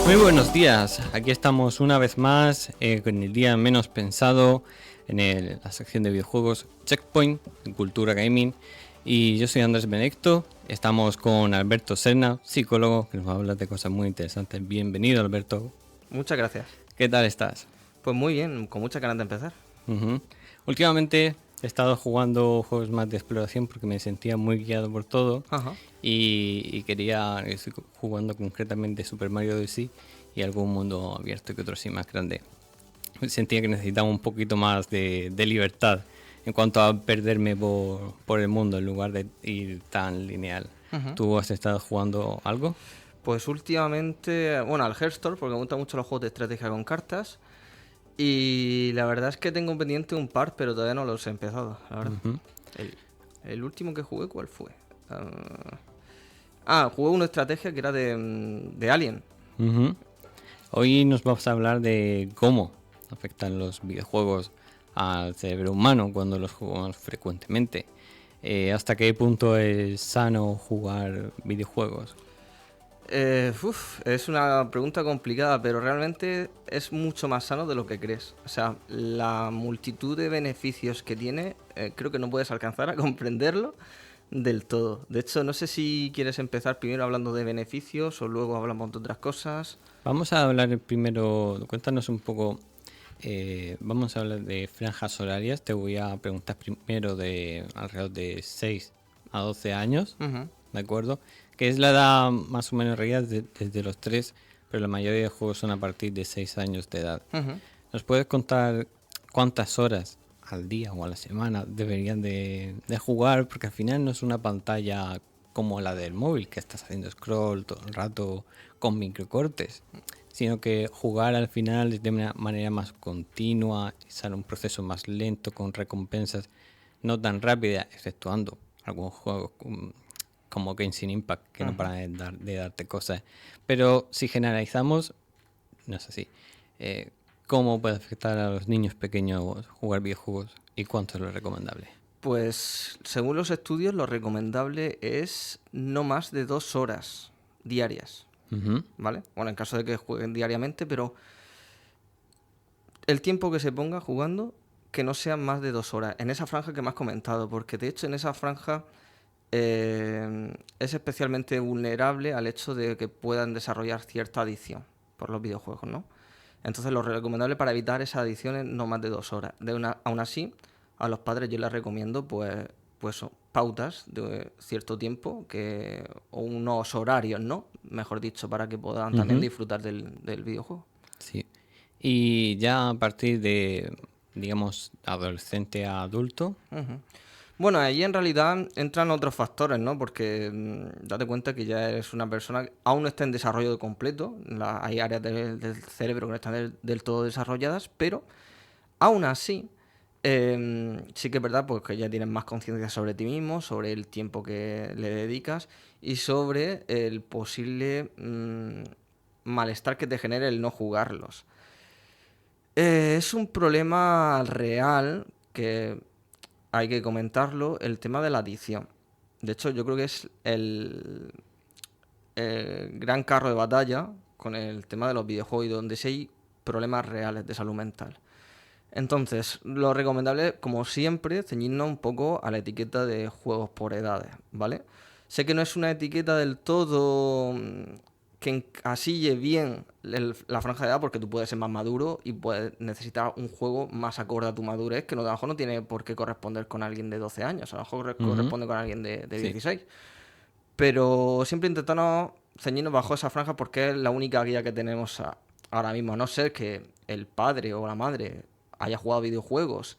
Muy buenos días, aquí estamos una vez más con el día menos pensado en la sección de videojuegos Checkpoint, en Cultura Gaming, y yo soy Andrés Benedicto, estamos con Alberto Serna, psicólogo, que nos va a hablar de cosas muy interesantes. Bienvenido, Alberto. Muchas gracias. ¿Qué tal estás? Pues muy bien, con muchas ganas de empezar. Ujú. Últimamente he estado jugando juegos más de exploración porque me sentía muy guiado por todo Ajá. y estoy jugando concretamente Super Mario Odyssey y algún mundo abierto que otro sí más grande. Sentía que necesitaba un poquito más de libertad en cuanto a perderme por el mundo en lugar de ir tan lineal. Ujú. ¿Tú has estado jugando algo? Pues últimamente, bueno, al Hearthstone, porque me gustan mucho los juegos de estrategia con cartas. Y la verdad es que tengo pendiente un par, pero todavía no los he empezado, la verdad. Ujú. El, el último que jugué, ¿cuál fue? Jugué una estrategia que era de Alien. Ujú. Hoy nos vamos a hablar de cómo afectan los videojuegos al cerebro humano cuando los jugamos frecuentemente. ¿Hasta qué punto es sano jugar videojuegos? Es una pregunta complicada, pero realmente es mucho más sano de lo que crees. O sea, la multitud de beneficios que tiene, creo que no puedes alcanzar a comprenderlo del todo. De hecho, no sé si quieres empezar primero hablando de beneficios o luego hablamos de otras cosas. Vamos a hablar primero, cuéntanos un poco, vamos a hablar de franjas horarias. Te voy a preguntar primero de alrededor de 6 a 12 años, Ujú. ¿de acuerdo? Que es la edad más o menos real desde los 3, pero la mayoría de juegos son a partir de 6 años de edad. Ujú. ¿Nos puedes contar cuántas horas al día o a la semana deberían de jugar? Porque al final no es una pantalla como la del móvil, que estás haciendo scroll todo el rato con microcortes, sino que jugar al final de una manera más continua, ser un proceso más lento con recompensas no tan rápida, exceptuando algunos juegos como Genshin Impact que no Ujú. paran de darte cosas. Pero si generalizamos, no es así. Eh, ¿Cómo puede afectar a los niños pequeños jugar videojuegos y cuánto es lo recomendable? Pues según los estudios, lo recomendable es no más de 2 horas diarias, Ujú. ¿vale? Bueno, en caso de que jueguen diariamente, pero el tiempo que se ponga jugando, que no sean más de 2 horas, en esa franja que me has comentado, porque de hecho en esa franja es especialmente vulnerable al hecho de que puedan desarrollar cierta adicción por los videojuegos, ¿no? Entonces lo recomendable para evitar esa adicción es no más de 2 horas. Aún así, a los padres yo les recomiendo pautas de cierto tiempo o unos horarios, ¿no? Mejor dicho, para que puedan también Ujú. disfrutar del videojuego. Sí. Y ya a partir de, digamos, adolescente a adulto. Ujú. Bueno, ahí en realidad entran otros factores, ¿no? Porque date cuenta que ya eres una persona que aún no está en desarrollo completo, hay áreas del cerebro que no están del todo desarrolladas, pero aún así, sí que es verdad pues, que ya tienes más conciencia sobre ti mismo, sobre el tiempo que le dedicas y sobre el posible malestar que te genere el no jugarlos. Es un problema real que hay que comentarlo, el tema de la adicción. De hecho, yo creo que es el gran carro de batalla con el tema de los videojuegos y donde sí hay problemas reales de salud mental. Entonces, lo recomendable, como siempre, ceñirnos un poco a la etiqueta de juegos por edades, ¿vale? Sé que no es una etiqueta del todo que encasille bien la franja de edad porque tú puedes ser más maduro y puedes necesitar un juego más acorde a tu madurez que a lo mejor no tiene por qué corresponder con alguien de 12 años, a lo mejor Ujú. corresponde con alguien de Sí. 16. Pero siempre intentamos ceñirnos bajo esa franja porque es la única guía que tenemos ahora mismo, a no ser que el padre o la madre haya jugado videojuegos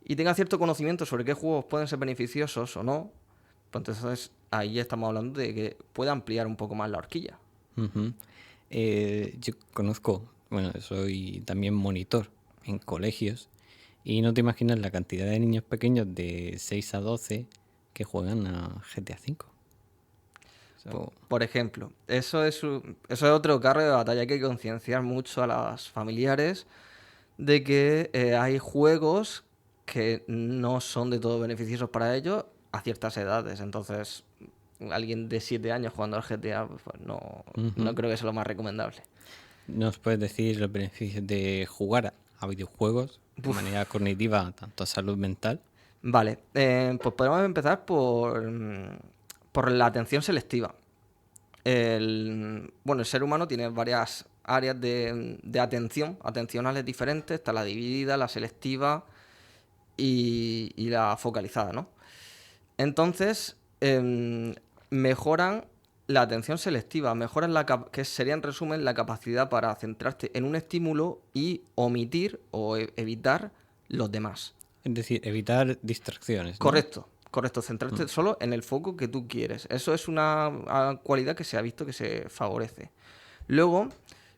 y tenga cierto conocimiento sobre qué juegos pueden ser beneficiosos o no, pues entonces ahí estamos hablando de que puede ampliar un poco más la horquilla. Ujú. Yo conozco, bueno, soy también monitor en colegios y no te imaginas la cantidad de niños pequeños de 6 a 12 que juegan a GTA V. So, Por ejemplo, eso es otro carro de batalla. Hay que concienciar mucho a los familiares de que hay juegos que no son de todo beneficiosos para ellos a ciertas edades. Entonces, alguien de 7 años jugando al GTA, pues no creo que sea lo más recomendable. ¿Nos puedes decir los beneficios de jugar a videojuegos de manera cognitiva, tanto a salud mental? Vale, pues podemos empezar por la atención selectiva. El ser humano tiene varias áreas de atención, atencionales diferentes. Está la dividida, la selectiva y la focalizada, ¿no? Entonces, mejoran la atención selectiva, mejoran que sería en resumen la capacidad para centrarte en un estímulo y omitir o evitar los demás. Es decir, evitar distracciones, ¿no? Correcto, centrarte solo en el foco que tú quieres. Eso es una cualidad que se ha visto que se favorece. Luego,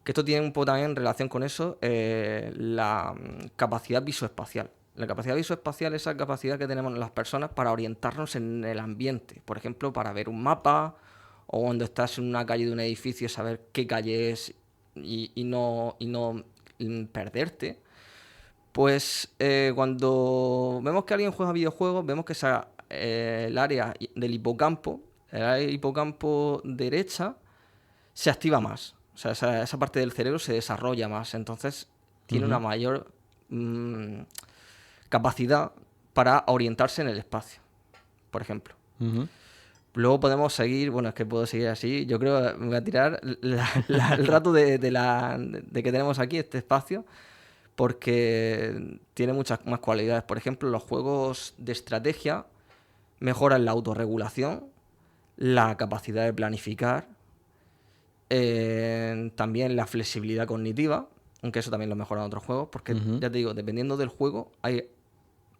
que esto tiene un poco también en relación con eso, la capacidad visoespacial. La capacidad visoespacial es esa capacidad que tenemos las personas para orientarnos en el ambiente. Por ejemplo, para ver un mapa o cuando estás en una calle de un edificio, saber qué calle es y no perderte. Pues cuando vemos que alguien juega videojuegos, vemos que el área del hipocampo, el área del hipocampo derecha, se activa más. O sea, esa parte del cerebro se desarrolla más. Entonces, tiene una mayor capacidad para orientarse en el espacio, por ejemplo. Luego podemos seguir, bueno, es que puedo seguir así. Yo creo que me voy a tirar el rato de que tenemos aquí este espacio, porque tiene muchas más cualidades. Por ejemplo, los juegos de estrategia mejoran la autorregulación, la capacidad de planificar, también la flexibilidad cognitiva, aunque eso también lo mejoran otros juegos, porque ya te digo, dependiendo del juego,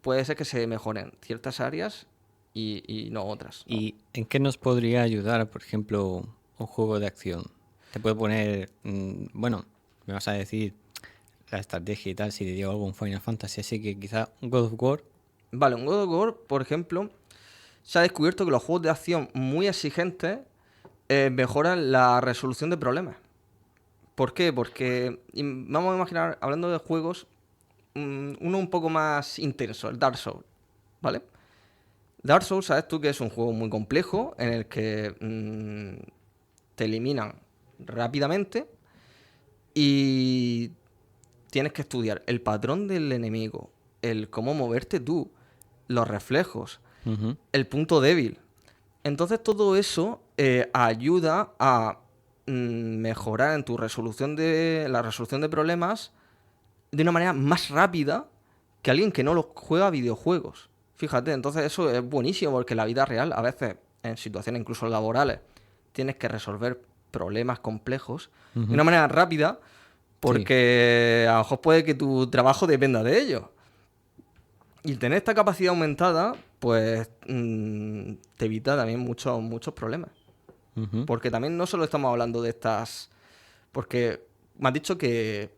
puede ser que se mejoren ciertas áreas y no otras, ¿no? ¿Y en qué nos podría ayudar, por ejemplo, un juego de acción? Te puede poner, bueno, me vas a decir la estrategia y tal, si te digo algún Final Fantasy, así que quizá un God of War. Vale, un God of War, por ejemplo, se ha descubierto que los juegos de acción muy exigentes mejoran la resolución de problemas. ¿Por qué? Porque vamos a imaginar, hablando de juegos, uno un poco más intenso, el Dark Souls, ¿vale? Dark Souls, sabes tú que es un juego muy complejo en el que te eliminan rápidamente y tienes que estudiar el patrón del enemigo, el cómo moverte tú, los reflejos, el punto débil. Entonces todo eso ayuda a mejorar en la resolución de problemas de una manera más rápida que alguien que no juega videojuegos. Fíjate, entonces eso es buenísimo porque en la vida real, a veces, en situaciones incluso laborales, tienes que resolver problemas complejos de una manera rápida porque a lo mejor puede que tu trabajo dependa de ello. Y tener esta capacidad aumentada, pues te evita también muchos problemas. Porque también no solo estamos hablando de estas... Porque me has dicho que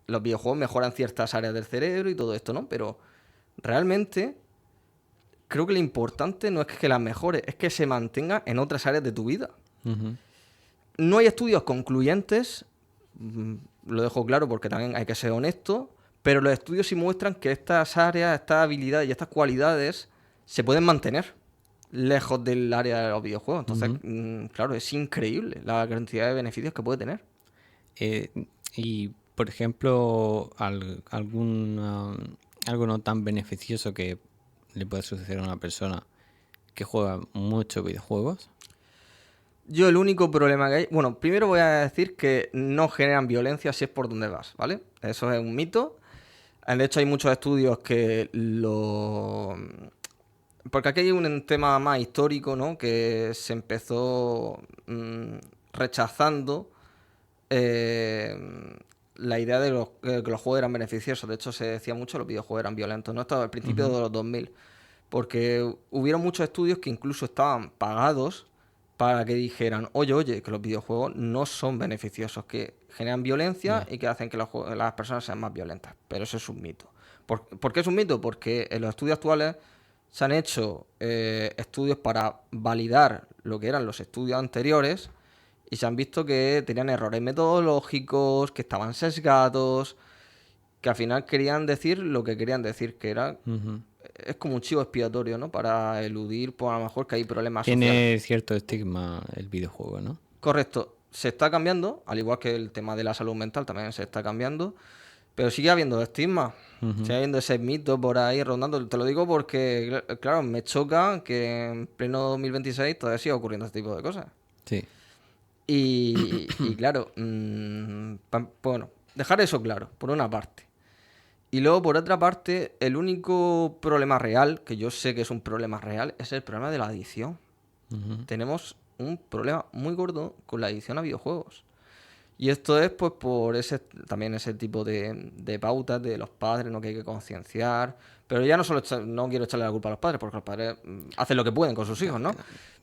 los videojuegos mejoran ciertas áreas del cerebro y todo esto, ¿no? Pero realmente creo que lo importante no es que las mejore, es que se mantenga en otras áreas de tu vida. No hay estudios concluyentes, lo dejo claro porque también hay que ser honesto, pero los estudios sí muestran que estas áreas, estas habilidades y estas cualidades se pueden mantener lejos del área de los videojuegos. Entonces, claro, es increíble la cantidad de beneficios que puede tener. Y, por ejemplo, algo no tan beneficioso que le puede suceder a una persona que juega muchos videojuegos. Yo el único problema que hay... Bueno, primero voy a decir que no generan violencia si es por donde vas, ¿vale? Eso es un mito. De hecho, hay muchos estudios que porque aquí hay un tema más histórico, ¿no? Que se empezó rechazando la idea de que los juegos eran beneficiosos. De hecho, se decía mucho que los videojuegos eran violentos, ¿no? Esto al principio de los 2000. Porque hubieron muchos estudios que incluso estaban pagados para que dijeran, oye, que los videojuegos no son beneficiosos, que generan violencia y que hacen que las personas sean más violentas. Pero eso es un mito. ¿Por qué es un mito? Porque en los estudios actuales se han hecho estudios para validar lo que eran los estudios anteriores y se han visto que tenían errores metodológicos, que estaban sesgados, que al final querían decir lo que querían decir, que era es como un chivo expiatorio, ¿no? Para eludir, pues a lo mejor que hay problemas sociales. Tiene cierto estigma el videojuego, ¿no? Correcto, se está cambiando, al igual que el tema de la salud mental también se está cambiando, pero sigue habiendo estigma, sigue habiendo ese mito por ahí rondando. Te lo digo porque, claro, me choca que en pleno 2026 todavía siga ocurriendo este tipo de cosas. Sí. Y claro, bueno, dejar eso claro, por una parte. Y luego, por otra parte, el único problema real, que yo sé que es un problema real, es el problema de la adicción. Tenemos un problema muy gordo con la adicción a videojuegos. Y esto es pues por también ese tipo de pautas de los padres, ¿no? Que hay que concienciar. Pero ya no solo no quiero echarle la culpa a los padres, porque los padres hacen lo que pueden con sus hijos, ¿no?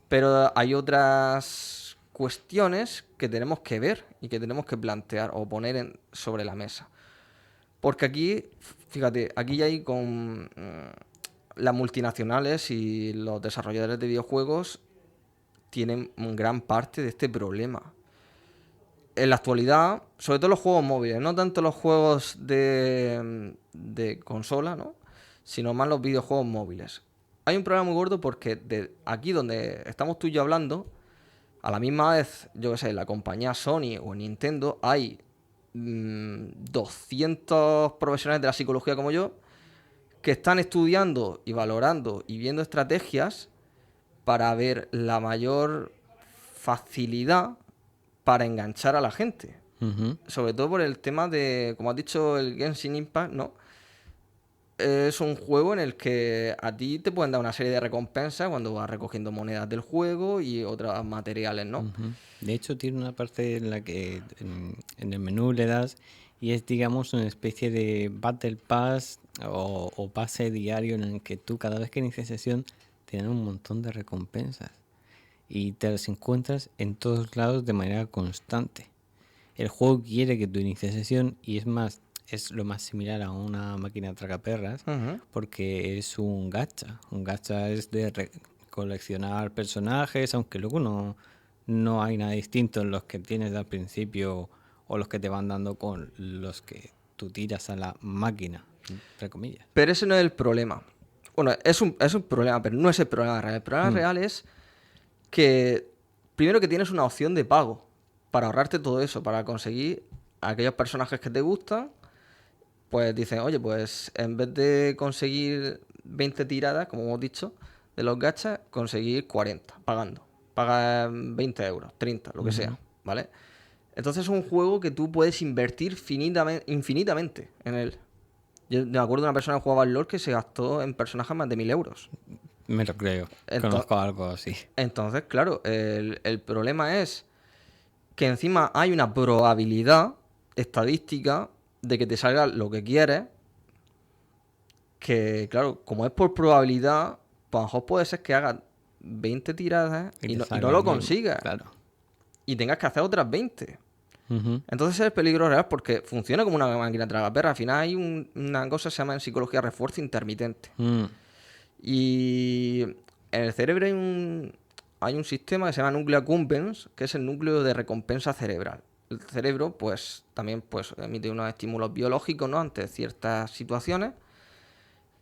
Pero hay otras cuestiones que tenemos que ver y que tenemos que plantear o poner sobre la mesa. Porque aquí, fíjate, aquí ya hay con las multinacionales y los desarrolladores de videojuegos tienen gran parte de este problema. En la actualidad, sobre todo los juegos móviles, no tanto los juegos de consola, ¿no? Sino más los videojuegos móviles. Hay un problema muy gordo porque de aquí donde estamos tú y yo hablando, a la misma vez, yo qué sé, la compañía Sony o Nintendo, hay 200 profesionales de la psicología como yo que están estudiando y valorando y viendo estrategias para ver la mayor facilidad para enganchar a la gente. Sobre todo por el tema de, como has dicho, el Genshin Impact, ¿no? Es un juego en el que a ti te pueden dar una serie de recompensas cuando vas recogiendo monedas del juego y otros materiales, ¿no? De hecho, tiene una parte en la que en el menú le das y es, digamos, una especie de Battle Pass o pase diario en el que tú cada vez que inicias sesión te dan un montón de recompensas y te las encuentras en todos lados de manera constante. El juego quiere que tú inicies sesión y es más, es lo más similar a una máquina tragaperras porque es un gacha. Un gacha es de coleccionar personajes, aunque luego no hay nada distinto en los que tienes al principio o los que te van dando con los que tú tiras a la máquina, entre comillas. Pero ese no es el problema. Bueno, es un problema, pero no es el problema real. El problema real es que primero que tienes una opción de pago para ahorrarte todo eso, para conseguir aquellos personajes que te gustan, pues dicen, oye, pues en vez de conseguir 20 tiradas, como hemos dicho, de los gachas, conseguir 40, pagando. Pagas 20 euros, 30, lo que sea, ¿vale? Entonces es un juego que tú puedes invertir infinitamente en él. Yo me acuerdo de una persona que jugaba al LoL que se gastó en personajes más de 1000 euros. Me lo creo, conozco algo así. Entonces, claro, el problema es que encima hay una probabilidad estadística de que te salga lo que quieres, que claro, como es por probabilidad, pues a lo mejor puede ser que hagas 20 tiradas y no lo consigas. Claro. Y tengas que hacer otras 20. Entonces es el peligro real porque funciona como una máquina tragaperra. Al final hay una cosa que se llama en psicología refuerzo intermitente. Y en el cerebro hay un sistema que se llama núcleo accumbens, que es el núcleo de recompensa cerebral. El cerebro, pues, también emite unos estímulos biológicos, ¿no? Ante ciertas situaciones.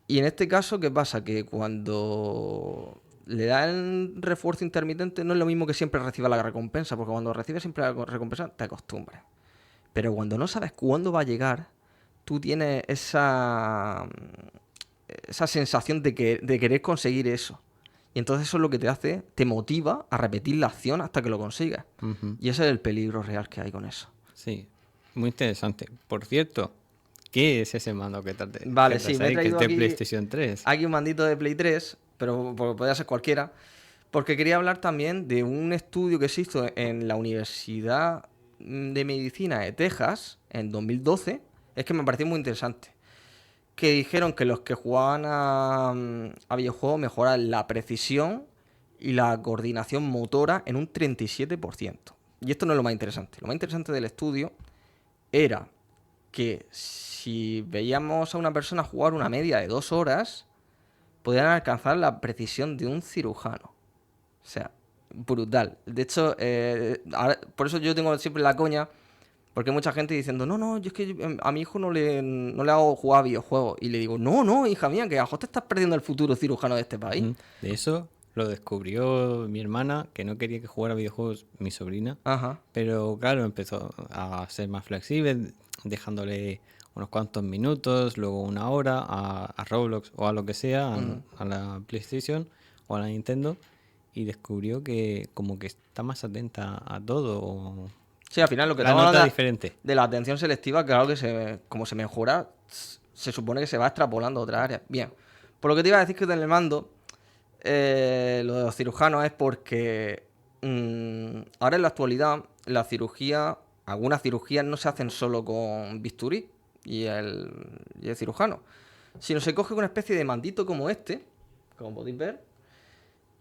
Y en este caso, ¿qué pasa? Que cuando le da el refuerzo intermitente no es lo mismo que siempre reciba la recompensa, porque cuando recibes siempre la recompensa te acostumbras. Pero cuando no sabes cuándo va a llegar, tú tienes esa sensación de querer conseguir eso. Y entonces eso es lo que te hace, te motiva a repetir la acción hasta que lo consigas. Y ese es el peligro real que hay con eso. Sí, muy interesante. Por cierto, ¿qué es ese mando que te Vale, sí, me he traído que es de aquí, PlayStation 3? Aquí un mandito de Play 3, pero podría ser cualquiera. Porque quería hablar también de un estudio que se hizo en la Universidad de Medicina de Texas en 2012. Es que me pareció muy interesante. Que dijeron que los que jugaban a videojuegos mejoran la precisión y la coordinación motora en un 37%. Y esto no es lo más interesante. Lo más interesante del estudio era que si veíamos a una persona jugar una media de 2 horas, podían alcanzar la precisión de un cirujano. O sea, brutal. De hecho, por eso yo tengo siempre la coña, Porque hay mucha gente diciendo, no, yo es que a mi hijo no le hago jugar a videojuegos. Y le digo, no, hija mía, que a lo mejor te estás perdiendo el futuro cirujano de este país. De eso lo descubrió mi hermana, que no quería que jugara videojuegos mi sobrina, Ajá. pero claro, empezó a ser más flexible, dejándole unos cuantos minutos, luego una hora a Roblox o a lo que sea, a la PlayStation o a la Nintendo, y descubrió que como que está más atenta a todo, o Sí, al final lo que la estamos nota hablando diferente. de la atención selectiva, claro que como se mejora, se supone que se va extrapolando a otras áreas. Bien, por lo que te iba a decir que en el mando, lo de los cirujanos es porque ahora en la actualidad algunas cirugías no se hacen solo con bisturí y el cirujano, sino se coge una especie de mandito como este, como podéis ver,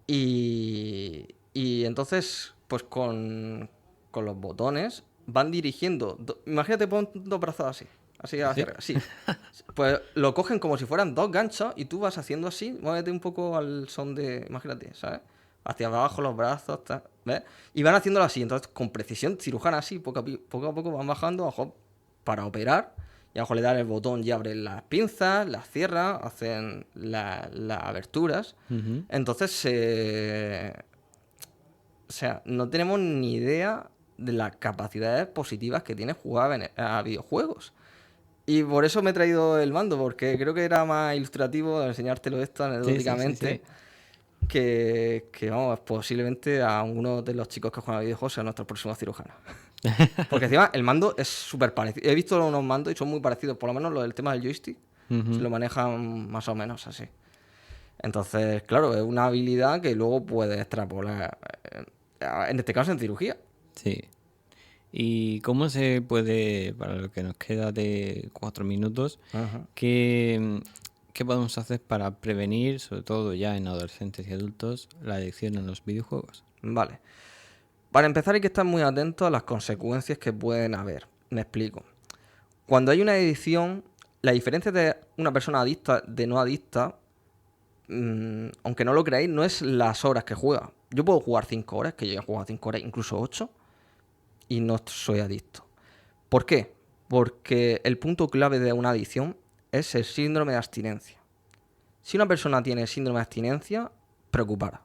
y entonces, pues con los botones van dirigiendo. Imagínate, pon dos brazos así, así hacia ¿Sí? arriba, sí. Pues lo cogen como si fueran dos ganchos y tú vas haciendo así, muévete un poco al son de, imagínate, ¿sabes? Hacia abajo los brazos, ¿ves? Y van haciéndolo así, entonces con precisión cirujana así, poco a poco van bajando, ojo, para operar. Y abajo le dan el botón y abren las pinzas, las cierran, hacen las aberturas. Ujú. Entonces, o sea, no tenemos ni idea de las capacidades positivas que tiene jugar a videojuegos. Y por eso me he traído el mando, porque creo que era más ilustrativo enseñártelo esto Sí, sí, sí, sí. anecdóticamente vamos, posiblemente a uno de los chicos que juegan a videojuegos sea nuestro próximo cirujano. Porque encima el mando es súper parecido. He visto unos mandos y son muy parecidos, por lo menos lo del tema del joystick, se Ujú. lo manejan más o menos así. Entonces, claro, es una habilidad que luego puedes extrapolar, en este caso en cirugía. Sí. ¿Y cómo se puede, para lo que nos queda de 4 minutos, Ajá. qué, qué podemos hacer para prevenir, sobre todo ya en adolescentes y adultos, la adicción a los videojuegos? Vale. Para empezar hay que estar muy atentos a las consecuencias que pueden haber. Me explico. Cuando hay una adicción, la diferencia de una persona adicta de no adicta, aunque no lo creáis, no es las horas que juega. Yo puedo jugar 5 horas, que yo he jugado 5 horas, incluso 8, y no soy adicto. ¿Por qué? Porque el punto clave de una adicción es el síndrome de abstinencia. Si una persona tiene síndrome de abstinencia, preocuparos.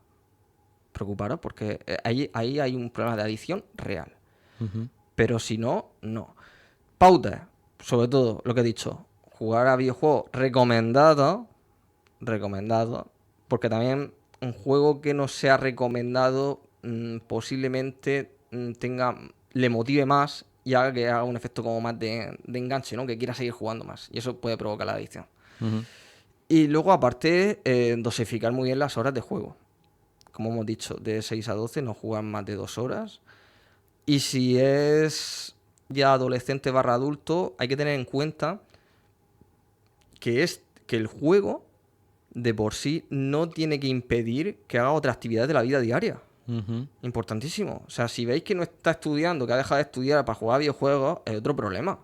Preocuparos porque ahí hay un problema de adicción real. Ujú. Pero si no, no. Pautas, sobre todo lo que he dicho, jugar a videojuegos recomendado, porque también un juego que no sea recomendado posiblemente le motive más y haga que haga un efecto como más de enganche, ¿no? Que quiera seguir jugando más. Y eso puede provocar la adicción. Ujú. Y luego, aparte, dosificar muy bien las horas de juego. Como hemos dicho, de 6 a 12 no juegan más de 2 horas. Y si es ya adolescente barra adulto, hay que tener en cuenta que el juego de por sí no tiene que impedir que haga otra actividad de la vida diaria. Ujú. Importantísimo. O sea, si veis que no está estudiando, que ha dejado de estudiar para jugar a videojuegos, es otro problema.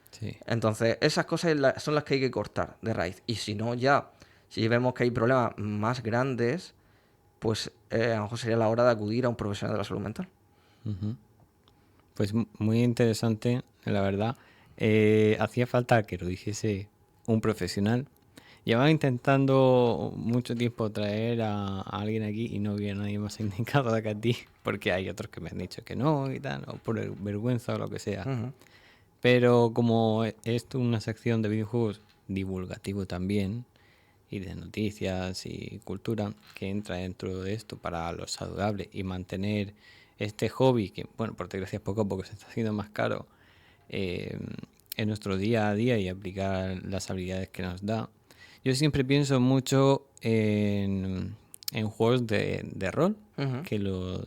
Sí. Entonces, esas cosas son las que hay que cortar de raíz. Y si no, ya, si vemos que hay problemas más grandes, pues a lo mejor sería la hora de acudir a un profesional de la salud mental. Ujú. Pues muy interesante, la verdad. Hacía falta que lo dijese un profesional. Llevaba intentando mucho tiempo traer a alguien aquí y no había nadie más indicado que a ti, porque hay otros que me han dicho que no y tal, o por vergüenza o lo que sea. Ujú. Pero como es una sección de videojuegos divulgativo también, y de noticias y cultura, que entra dentro de esto para lo saludable y mantener este hobby, que bueno, por desgracia poco a poco se está haciendo más caro, eh, en nuestro día a día y aplicar las habilidades que nos da. Yo siempre pienso mucho en juegos de rol, Ujú. que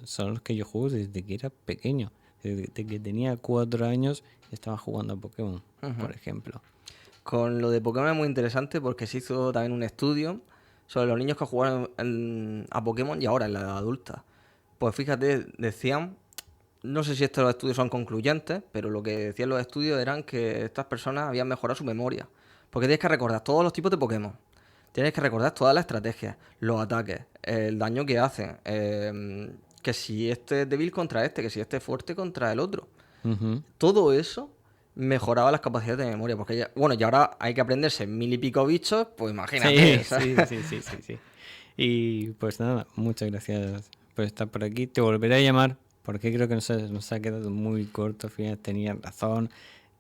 son los que yo juego desde que era pequeño. Desde que tenía 4 años estaba jugando a Pokémon, Ujú. por ejemplo. Con lo de Pokémon es muy interesante porque se hizo también un estudio sobre los niños que jugaron a Pokémon y ahora en la edad adulta. Pues fíjate, decían, no sé si estos estudios son concluyentes, pero lo que decían los estudios eran que estas personas habían mejorado su memoria. Porque tienes que recordar todos los tipos de Pokémon. Tienes que recordar todas las estrategias, los ataques, el daño que hacen. Que si este es débil contra este, que si este es fuerte contra el otro. Ujú. Todo eso mejoraba las capacidades de memoria. Porque ya, bueno, y ahora hay que aprenderse 1000 y pico bichos, pues imagínate. Sí, ¿Sabes? sí. Y pues nada, muchas gracias por estar por aquí. Te volveré a llamar porque creo que nos ha quedado muy corto. Al final tenías razón.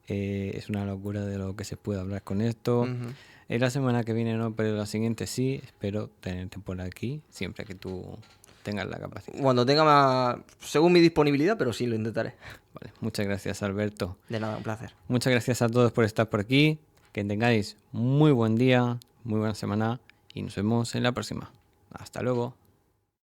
Es una locura de lo que se puede hablar con esto. Ujú. La semana que viene no, pero la siguiente sí. Espero tenerte por aquí siempre que tú tengas la capacidad. Cuando tenga más, según mi disponibilidad, pero sí, lo intentaré. Vale, muchas gracias, Alberto. De nada, un placer. Muchas gracias a todos por estar por aquí. Que tengáis muy buen día, muy buena semana y nos vemos en la próxima. Hasta luego.